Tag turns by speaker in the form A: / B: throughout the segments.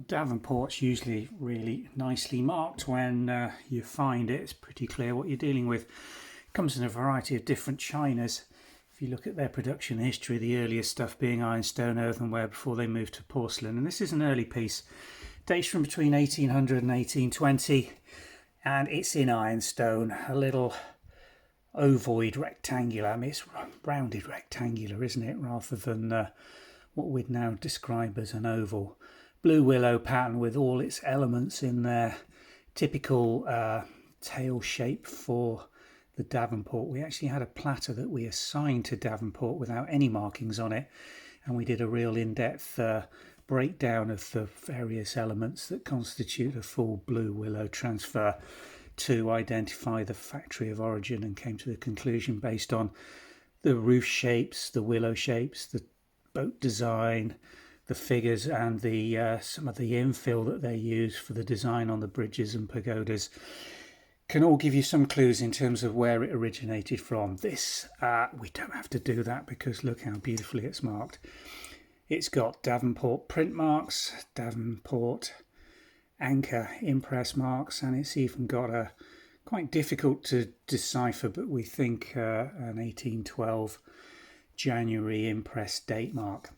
A: Davenport's usually really nicely marked when you find it. It's pretty clear what you're dealing with. It comes in a variety of different chinas. If you look at their production history, the earliest stuff being ironstone earthenware before they moved to porcelain. And this is an early piece. Dates from between 1800 and 1820. And it's in ironstone, a little ovoid rectangular. I mean, it's rounded rectangular, isn't it? Rather than what we'd now describe as an oval. Blue willow pattern with all its elements in there. Typical tail shape for the Davenport. We actually had a platter that we assigned to Davenport without any markings on it, and we did a real in-depth breakdown of the various elements that constitute a full blue willow transfer to identify the factory of origin, and came to the conclusion based on the roof shapes, the willow shapes, the boat design, the figures, and the some of the infill that they use for the design on the bridges and pagodas can all give you some clues in terms of where it originated from. This, we don't have to do that because look how beautifully it's marked. It's got Davenport print marks, Davenport anchor impress marks, and it's even got a quite difficult to decipher, but we think an 1812 January impress date mark.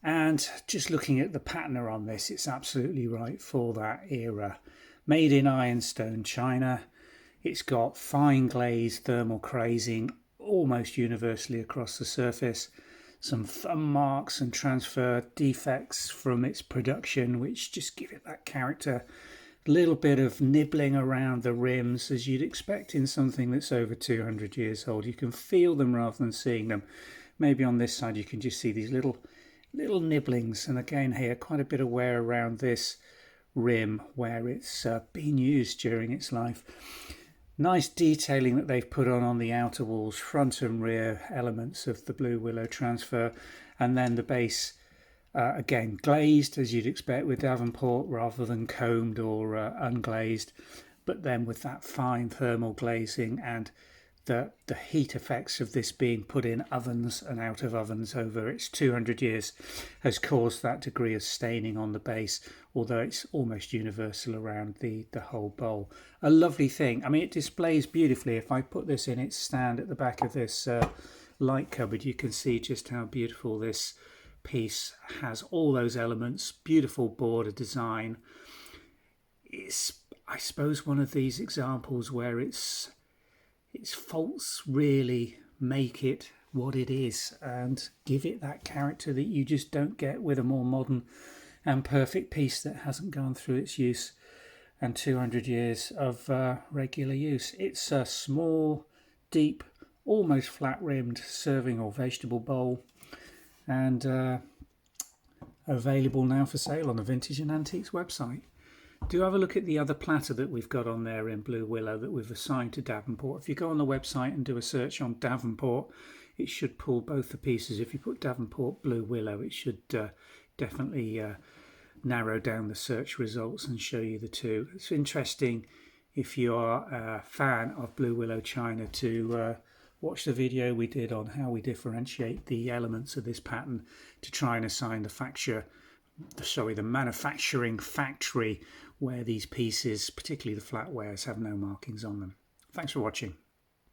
A: And just looking at the patina on this, it's absolutely right for that era. Made in ironstone China. It's got fine glazed thermal crazing almost universally across the surface. Some thumb marks and transfer defects from its production, which just give it that character. A little bit of nibbling around the rims, as you'd expect in something that's over 200 years old. You can feel them rather than seeing them. Maybe on this side you can just see these little nibblings, and again here quite a bit of wear around this rim where it's been used during its life. Nice detailing that they've put on the outer walls, front and rear elements of the blue willow transfer, and then the base again glazed as you'd expect with Davenport rather than combed or unglazed, but then with that fine thermal glazing and the heat effects of this being put in ovens and out of ovens over its 200 years has caused that degree of staining on the base, although it's almost universal around the whole bowl. A lovely thing. I mean, it displays beautifully. If I put this in its stand at the back of this light cupboard, you can see just how beautiful this piece has. All those elements, beautiful border design. It's, I suppose, one of these examples where its faults really make it what it is and give it that character that you just don't get with a more modern and perfect piece that hasn't gone through its use and 200 years of regular use. It's a small, deep, almost flat-rimmed serving or vegetable bowl, and available now for sale on the Vintage and Antiques website. Do have a look at the other platter that we've got on there in blue willow that we've assigned to Davenport. If you go on the website and do a search on Davenport, it should pull both the pieces. If you put Davenport blue willow, it should definitely narrow down the search results and show you the two. It's interesting if you are a fan of blue willow china to watch the video we did on how we differentiate the elements of this pattern to try and assign the manufacturing factory where these pieces, particularly the flatwares, have no markings on them. Thanks for watching.